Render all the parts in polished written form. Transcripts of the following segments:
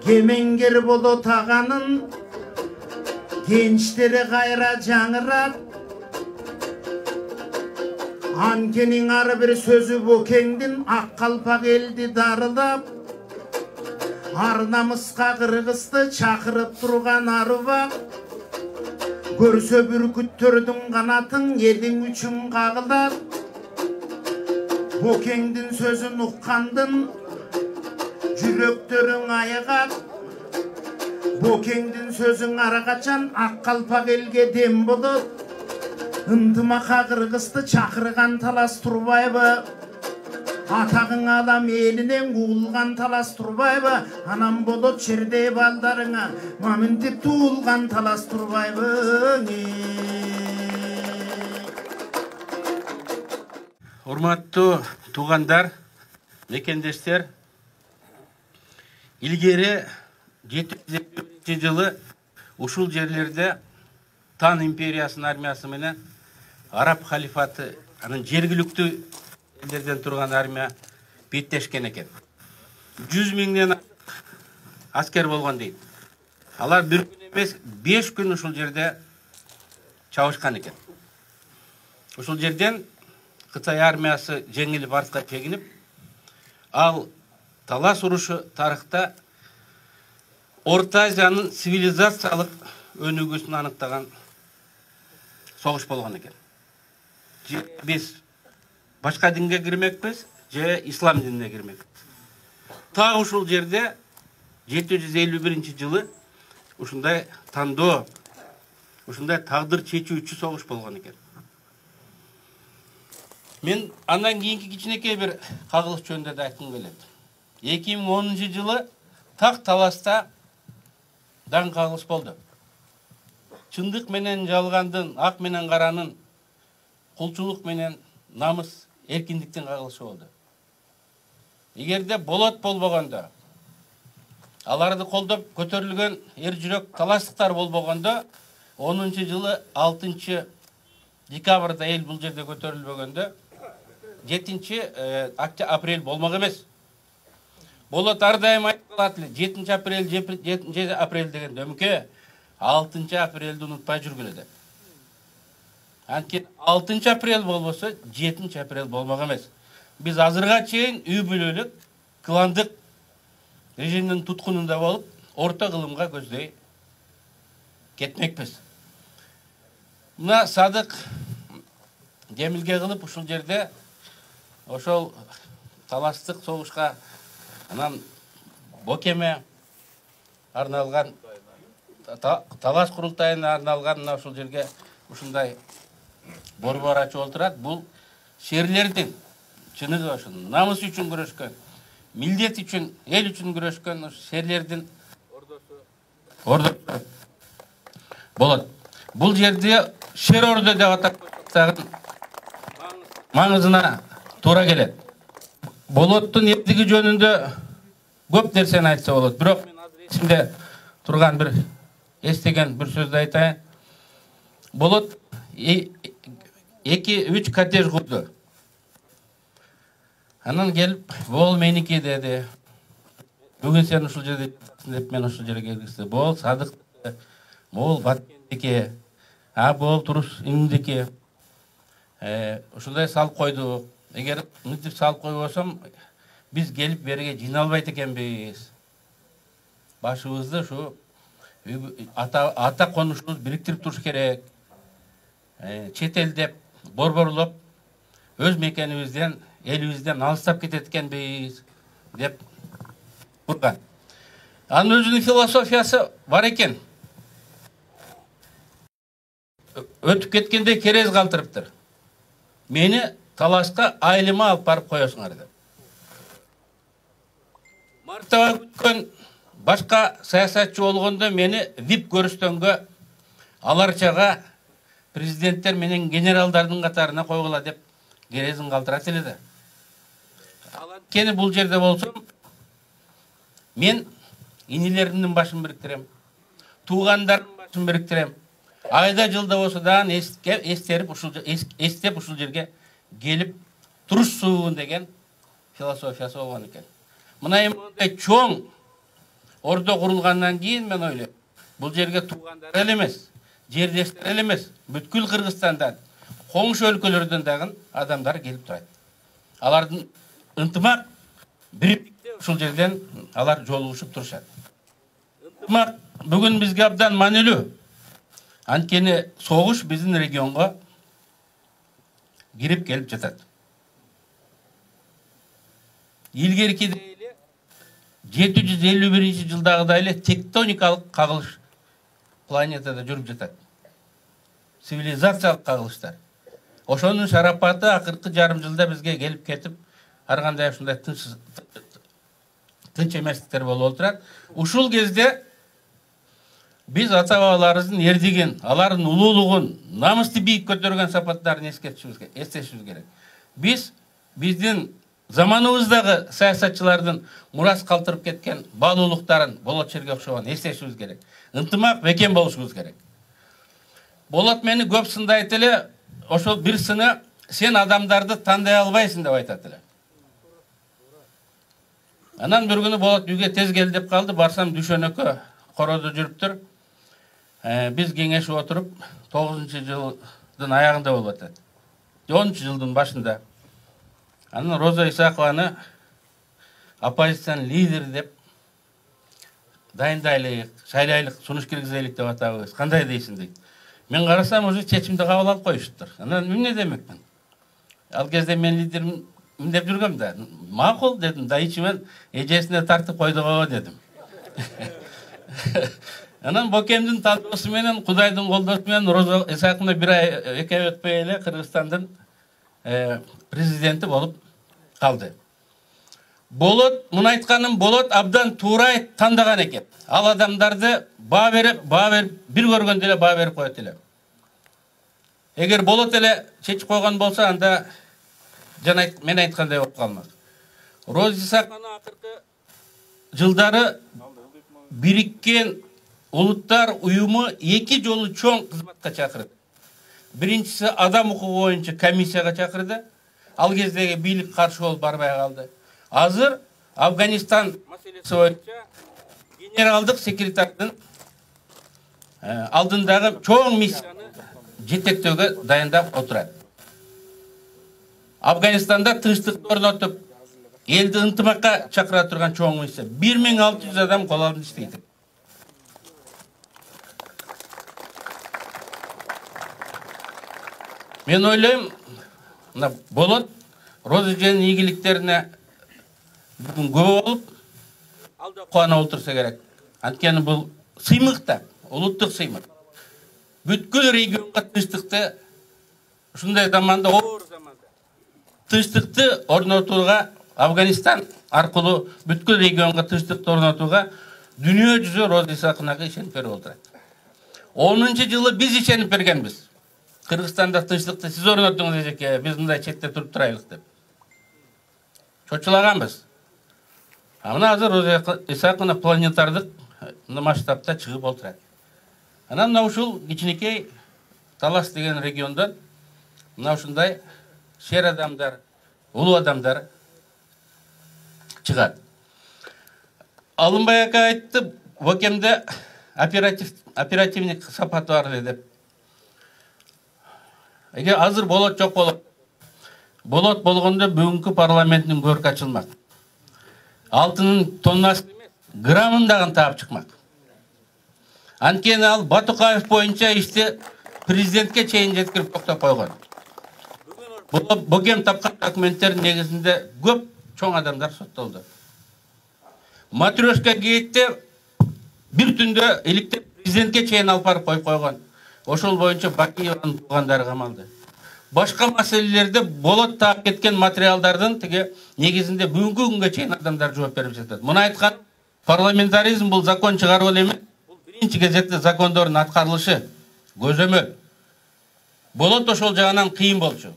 Kemenger bolo tağanın gençleri gayra жаңырат. Ankenin arı bir sözü Bokeng'din ak kalpak eldi darılap. Arnamısqa Kırgız'dı çakırıp durgan arı bak. Görse bürküttürdün kanatın yedin üçün kağılar. Bokeng'din sözün ukkandın Jüröktörün ayıgat. Bokeng'din sözün ara kaçan ak kalpak elge dem bulur. Ынтымаққа Kırgız'ды çakırgan Talas Turbayba. Atağın adam elinен uğulgan Talas Turbayba. Anam bolot çerde baldarına mamintip tuğulgan Talas Turbayba. Урматтуу туугандар, мекендештер, илгери 750-жылы ушул жерлерде Tan империясынын армиясы менен Араб халифаты, анын жергиликтүү элдерден турган армия беттешкен экен. 100 миңден аскер болгон дейт. Алар бир күн эмес 5 күн ушул жерде чабышкан экен. Ушул жерден Кытай армиясы жеңилип артка чегинип, ал Талас урушу тарыхта Орта Азиянын цивилизациялык өнүгүүсүн аныктаган согуш болгон экен. Биз башка динге кирмекпиз, же ислам динине кирмекпиз. Так ушул жерде 751-жылы ушундай тандоо, ушундай тагдыр чечүүчү согуш болгон экен. Мен андан кийинки кичинекей бир кагылыш жөнүндө да айткым келет. 2010-жылы так Таласта дан кагылыш болду. Чындык менен жалгандын, ак менен каранын, кулчулук менен намыс, эркиндиктин кагылышы болду. Эгерде болот болбогондо, аларды колдоп көтөрүлгөн эр жүрөк таластыктар болбогондо, 10-жылы 6-декабрда эл бул жерде көтөрүлбөгөндө, 7-апрель болмок эмес. Болот ар дайым айтып калат эле, 7-апрель, 7-апрель деген дөмкө, 6-апрелди унутпай жүргүлө деп. Анткени 6-апрель болбосо 7-апрель болмок эмес. Биз азырга чейин үй бүлөлүк, кландык режимдин туткунунда болуп, орто кылымга көздөй кетмекпиз. Мына Садык Демилге кылып ушул жерде ошол таластык согушка анан Бокеме арналган Талас курултайына арналган мына ушул жерге ушундай борбор ачып отурат. Бул шерлердин чыныгы ошо намыс үчүн күрөшкөн, милдет үчүн, эл үчүн күрөшкөн шерлердин ордосу болот. Бул жерде шер ордо деп атап маңызына туура келет. Болоттун эмдиги жөнүндө көп нерсени айтса болот. Бирок мен азыр эсимде турган бир эстеген бир сөздү айтайын. Болот 2-3 коттедж курду. Анан келип, "Бол меники" деди. "Бүгүн сен ушул жерде деп мен ушул жерге келгизди. Бол Садык, бол Баткендики, бол Туруш имдики." Ушундай салып койду. Эгер мынтип салып койбосом, биз келип берге жыйналбайт экенбиз. Башыбызды ушу ата конушубуз бириктирип туруш керек. Чет элдеп, борборлоп, өз мекенибизден, элибизден алыстап кетет экенбиз деп курган. Анын өзүнүн философиясы бар экен. Өтүп кеткенде керез калтырыптыр. Мени Талашка айлыма алып барып коесуңар деп. Мартаба күткөн башка саясатчы болгондо мени вип көрүстөнгө аларчага президенттер менен генералдардын катарына койгула деп керезин калтырат эле да. Анткени бул жерде болсом, мен инилеримдин башын бириктирем, туугандардын башын бириктирем. Айда жылда болсо дагы эстеп ушул жерге келип турушсун деген философиясы болгон экен. Мына эми чоң ордо курулгандан кийин мен ойлойм, бул жерге туугандар эле эмес, жердештер эле эмес, бүткүл Кыргызстандан, коңшу өлкөлөрдөн дагы адамдар келип турат. Алардын ынтымак бириктикте ушул жерден алар жолугушуп турушат. Ынтымак бүгүн бизге абдан маанилүү. Анткени согуш биздин регионго кирип келип жатат. Илгерки эле 751-жылдагыдай эле тектоникалык кагылыш планетада жүрүп жатат. Цивилизациялык кагылыштар. Ошонун шарапаты акыркы жарым жылда бизге келип кетип, ар кандай ушундай тынч эместиктер болуп отурат. Ушул кезде биз ата-бабаларыбыздын эрдигин, алардын улуулугун, намысты бийик көтөргөн сапаттарын эстешибиз керек. Биздин заманыбыздагы саясатчылардын мурас калтырып кеткен баалуулуктарын Болот Шерге окшогон эстешибиз керек. Ынтымак бекем болушубуз керек. Болот мени көп сындайт эле, ошол бир сыны сен адамдарды тандай албайсың деп айтат эле. Анан бир күнү Болот үйгө тез кел деп калды, барсам дүшөнөккө короодо жүрүптүр. Биз кеңешип отуруп 9-жылдын аягында болуп атат. 10-жылдын башында. Анан Роза Исакованы оппозициянын лидери деп дайындайлык, шайлайлык, сунуш киргизелик деп атабыз. Кандай дейсиң дейт. Мен карасам уже чечимди кабыл алып коюштур. Анан эмне демекмин? Ал кезде мен лидерим деп жүргөм да. Макул дедим, да ичимен эжесине тартып койду го дедим. Анан Бокемдин тандоосу менен, Кудайдын колдоосу менен Роза Исаковна бир ай, 2 ай өтпөй эле Кыргызстандын президенти болуп калды. Болот, муну айтканым, Болот абдан туура тандаган экен. Ал адамдарды баа берип, бир көргөндө эле баа берип коет эле. Эгер Болот эле чечип койгон болсо, анда мен айткандай болуп калмак. Роза Исаковна акыркы жылдары Бириккен Улуттар уюму 2 жолу чоң кызматка чакырды. Биринчиси адам укугу боюнча комиссияга чакырды. Ал кездеги бийлик каршы болуп барбай калды. Азыр Афганистан маселеси боюнча генералдык секретардын алдындагы чоң миссияны жетектөөгө дайындап отурат. Афганистанда тынчтыкты орнотуп, элди ынтымакка чакыра турган чоң миссия. 1600 адам кол алып иштейт. Мен ойлойм, Болот Роза эженин ийгиликтерине бүгүн көп болуп, алда кубана отурса керек. Анткени бул сыймык да, улуттук сыймык. Бүткүл регионго тынчтыкты, ушундай заманда, оор заманда тынчтыкты орнотууга, Афганистан аркылуу бүткүл регионго тынчтыкты орнотууга дүйнө жүзү Роза Исаковнага ишенип берип отурат. 10-жылы биз ишенип бергенбиз. Кыргызстанда тынчтыкты сиз орнотуңуз эжеке, биз мындай четте туруп турайлык деп. Чочулаганбыз. Мына азыр Роза Исаковна планетардык масштабта чыгып отурат. Анан мына ушул кичинекей Талас деген региондон мына ушундай шер адамдар, улуу адамдар чыгат. Алынбай ака айтты, Бокемде оперативник сапаты бар деп. Эгер азыр Болот жок болот. Болот болгондо бүгүнкү парламенттин көркү ачылмак. Алтынын тоннасы эмес, граммын дагы таап чыкмак. Анткени ал Батукаев боюнча ишти президентке чейин жеткирип токтоп койгон. Бокем тапкан документтердин негизинде көп чоң адамдар соттолду. Матрешка кейтте бир түндө иликтеп президентке чейин алып барып коюп койгон. Ошол боюнча Бакиеванын туугандары камалды. Башка маселелерде Болот таап кеткен материалдардын тиги негизинде бүгүнкү күнгө чейин адамдар жооп берип жатат. Муну айткан парламентаризм бул закон чыгаруу эле эмес. Бул биринчи кезекте закондордун аткарылышы, көзөмөл. Болот ошол жагынан кыйын болчу.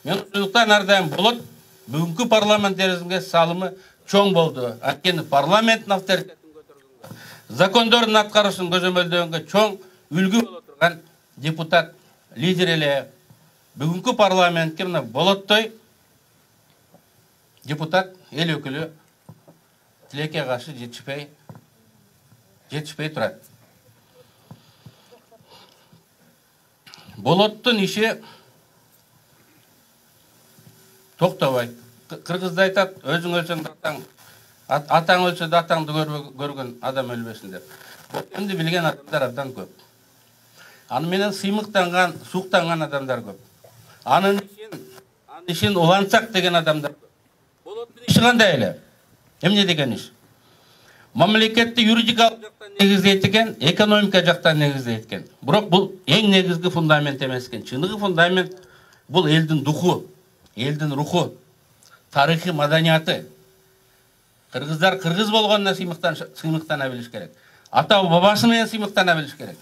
Мен ошондуктан ар дайым Болот бүгүнкү парламентаризмге салымы чоң болду. Анткени парламенттин авторитетин көтөргөнгө, закондордун аткарышын көзөмөлдөгөнгө чоң үлгү боло турган депутат, лидер эле. Бүгүнкү парламентке мына Болоттой депутат, эл өкүлү тилекке каршы жетишпей жетишпей турат. Болоттун иши токтобойт. Кыргызда айтат, өзүң өлсөң атаң, атаң өлсө да атаңды көргөн адам өлбөсүн деп. Бокемди билген адамдар абдан көп. Аны менен сыймыктанган, суктанган адамдар көп. Анын ишин улантсак деген адамдар көп. Болоттун иши кандай эле? Эмне деген иш? Мамлекетти юридикалык жактан негиздейт экен, экономика жактан негиздейт экен. Бирок бул эң негизги фундамент эмес экен. Чыныгы фундамент бул элдин духу, элдин руху, тарыхы, маданияты. Кыргыздар кыргыз болгонуна сыймыктана билиш керек. Ата бабасы менен сыймыктана билиш керек.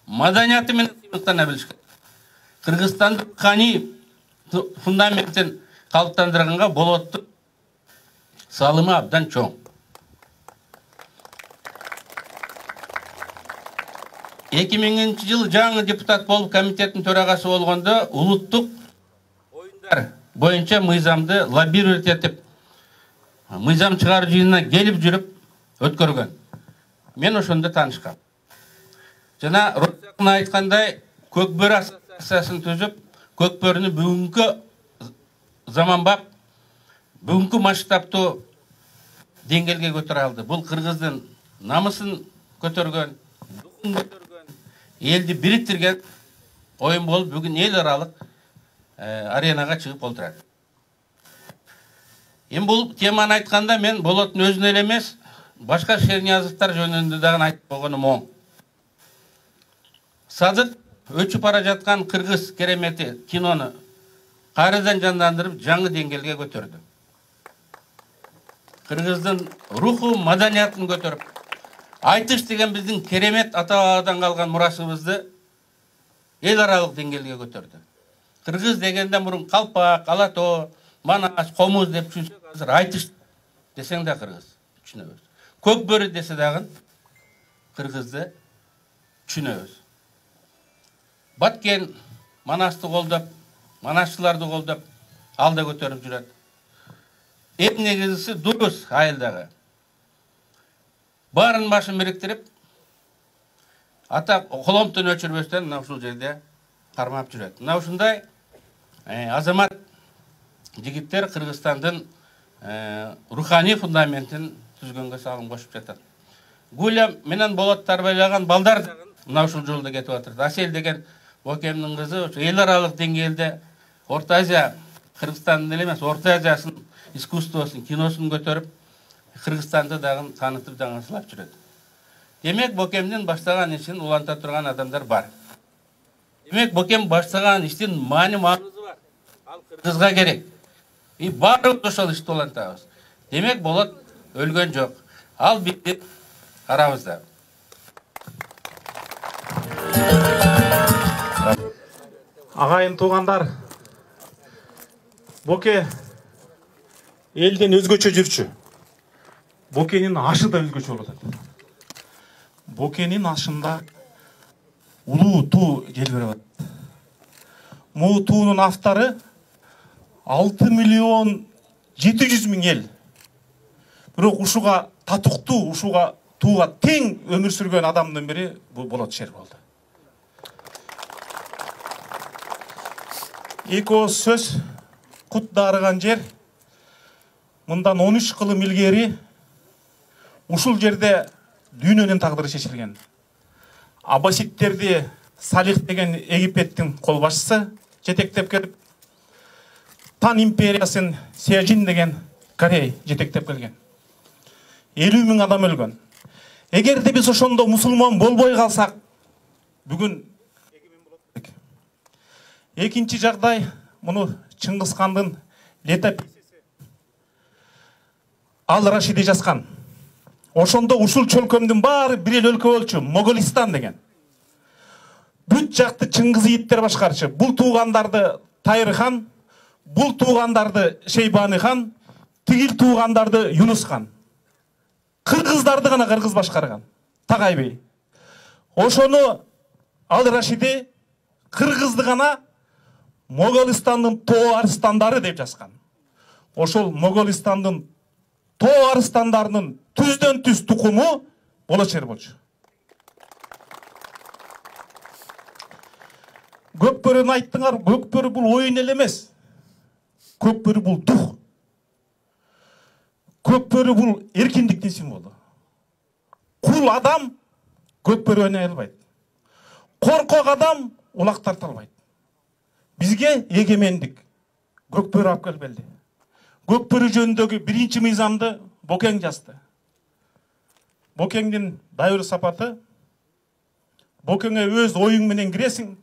Маданияты менен сыймыктана билиш керек. Кыргызстандын руханий фундаментин калыптандырганга болоттун салымы абдан чоң. 2000 жылы жаңы депутат болуп комитеттин төрагасы болгондо улуттук оюндар боюнча мыйзамды лоббировать этип, мыйзам чыгаруу жыйынына келип жүрүп өткөргөн. Мен ошондо таанышкам. Жана Росакын айткандай, Көкбөрү ассоциациясын түзүп, Көкбөрүнү бүгүнкү заманбап, бүгүнкү масштабтуу деңгээлге көтөрө алды. Бул кыргыздын намысын көтөргөн, духун көтөргөн, элди бириктирген оюн болуп бүгүн эл аралык аренага чыгып олтурат. Эми бул теманы айтканда мен болоттун өзүнө эле эмес, башка Шерниязовдор жөнүндө дагы айтып койгонум оң. Садык өчүп бара жаткан кыргыз керемети кинону кайрадан жандандырып, жаңы деңгээлге көтөрдү. Кыргыздын руху, маданиятын көтөрүп, айтыш деген биздин керемет ата-бабадан калган мурасыбызды эл аралык деңгээлге көтөрдү. Кыргыз дегенде мурун калпак, алато, манас, комуз деп түшүнсөк, азыр айтыш десең да кыргыз түшүнөбүз. Көкбөрү десе дагы кыргызды түшүнөбүз. Баткен манасты колдоп, манасчыларды колдоп, алда көтөрүп жүрөт. Эң негизгиси дурус айылдагы. Барын башын бириктирип, ата коломтун өчүрбөстөн мына ушул жерде кармап жүрөт. Мына ушундай азамат жигиттер Кыргызстандын руханий фундаментин түзгөнгө салым кошуп жатат. Гуля менен Болот тарбайлаган балдар мына ушул жолдо кетип атат. Асел деген Бокемдин кызы эл аралык деңгээлде Орто Азия, Кыргызстандын эле эмес, Орто Азиясын искусствосун, киносун көтөрүп, Кыргызстанды дагы таанытып жаңырсылап жүрөт. Демек, Бокемдин баштаган ишин уланта турган адамдар бар. Демек, Бокем баштаган иштин маанизы бар. Ал Кыргызга керек. И баары ошол ишти улантабыз. Демек, Болот өлгөн жок. Ал битти арабызда. Агайын туугандар, Боке элден өзгөчө жүрчү. Бокенин ашы да өзгөчө болот. Бокенин ашында улуу туу желбиреп атат. Могу туунун автору 6.700.000 ел. Бирок ушуга татыктуу, ушуга тууга тең өмүр сүргөн адамдын бири бул Болот Шер болду. Эки сөз кут дарыган жер. Мындан 13 кылым илгери ушул жерде дүйнөнүн тагдыры чечилген. Аббасидтерди Салих деген Египеттин кол башчысы жетектеп келип, Тан империясын Сежин деген Корей жетектеп келген. 50.000 адам өлгөн. Эгерде биз ошондо мусулман болбой калсак, бүгүн экинчи жагдай муну Чыңгыз хандын летописиси Ал-Рашиди жазган. Ошондо ушул чөлкөмдүн баары бир эле өлкө болчу, Моголистан деген. Бүт жакты Чыңгыз ийиттер башкарчы. Бул туугандарды Тайыр хан, бул туугандарды Шейбани хан, тигил туугандарды Юнус хан. Кыргыздарды гана кыргыз башкарган. Тагай бей. Ошону Ал-Рашиди кыргызды гана Моголистандын тоо арыстандары деп жазган. Ошол Моголистандын тоо арыстандарынын түздөн түз тукуму Болот Шер болчу. Көкбөріні айттыңар, көкбөрі бұл ойын ел емес. Көкбөрі бұл дух. Көкбөрі бұл еркіндіктің символы. Құл адам көкбөрі ойнай албайды. Қорқақ адам улақтар талбайды. Бізге егемендік көкбөрі алып келбелді. Көкбөрі жөніндегі бірінші мыйзамды Бокең жазды. Бокеңдің дәуір сапаты, Бокеңе өз ойың менен кіресің.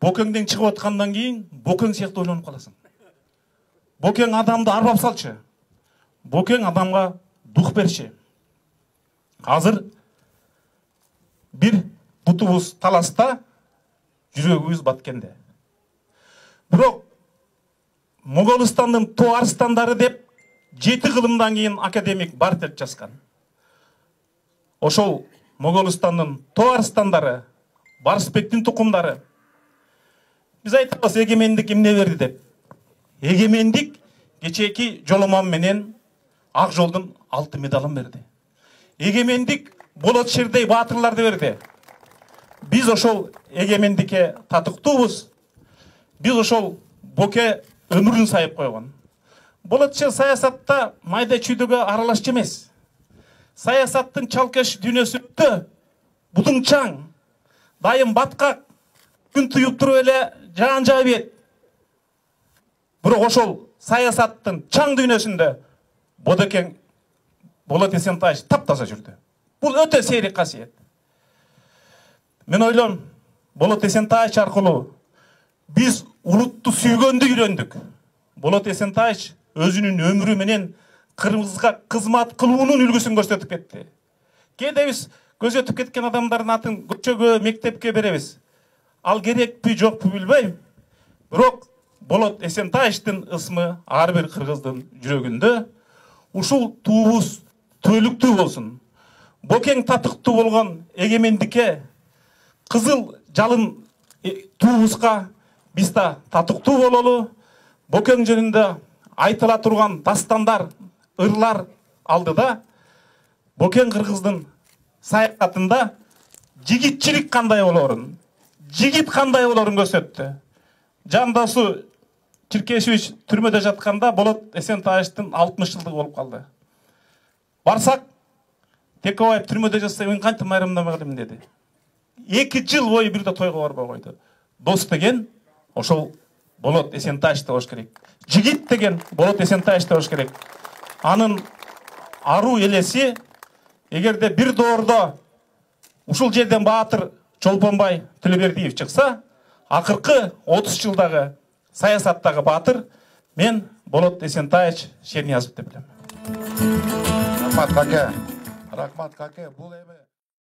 Бокеңден шығып отқандан кейін Бокең сияқты ойланып қаласың. Бокең адамды арбап салшы. Бокең адамға дух берші. Қазір бір бұтыбыз таласта жүрегіміз баткенде. Бірақ Моголстанның туарстандары деп 7 ғылымдан кейін академик Бартель жазған. Ошол Моголстанның туарстандары, Барсбектің тұқымдары. Біз айтабыз егемендік эмне берди деп. Егемендік кечээки жоломан менен ак жолдун 6 медалын берди. Егемендік Болот Шердей баатырларды берди. Биз ошол егемендикке татыктуубуз. Биз ошол Боке өмүрүн сайып койгон. Болот Шер саясатта майда чүйдөгө аралашчу эмес. Саясаттын чалкеш дүйнөсү өттү. Будуң чаң. Дайым баткак. Күн туюп туруп эле жаан жаап ийет. Бирок ошол саясаттын чаң дүйнөсүндө Бодекең Болот Эсентаевич таптаза жүрдү. Бул өтө сейрек касиет. Мен ойлойм, Болот Эсентаевич аркылуу биз улутту сүйгөндү үйрөндүк. Болот Эсентаевич өзүнүн өмүрү менен кыргызга кызмат кылуунун үлгүсүн көрсөтүп кетти. Кээде биз көзөтүп кеткен адамдардын атын көчөгө, мектепке беребиз. Ал керекпи, жокпу билбейм. Бирок Болот Эсентаевичтин ысмы ар бир кыргыздын жүрөгүндө. Ушул туубуз түбөлүктүү болсун. Бокең татыктуу болгон эгемендикке, кызыл жалын туубузга биз да татыктуу бололу. Бокең жөнүндө айтыла турган дастандар, ырлар алдыда Бокең кыргыздын саякатында жигитчилик кандай болорун, жигит кандай болорун көрсөттү. Жандосу Чиркешевич түрмөдө жатканда Болот Эсентаевичтин 60 жылдыгы болуп калды. Барсак, Текебаев түрмөдө жатса мен кантип майрамдамай калайм деди. 2 жыл бою бирде тойго барбай койду. Дос деген ошол Болот Эсентаевич болуш керек. Жигит деген Болот Эсентаевич болуш керек. Анын аруу элеси эгерде бир доордо ушул жерден баатыр Чолпонбай Төлөбердиев чыкса, акыркы 30 жылдагы саясаттагы баатыр мен Болот Эсентаевич Шерниязов деп билем. Рахмат каке. Бул эми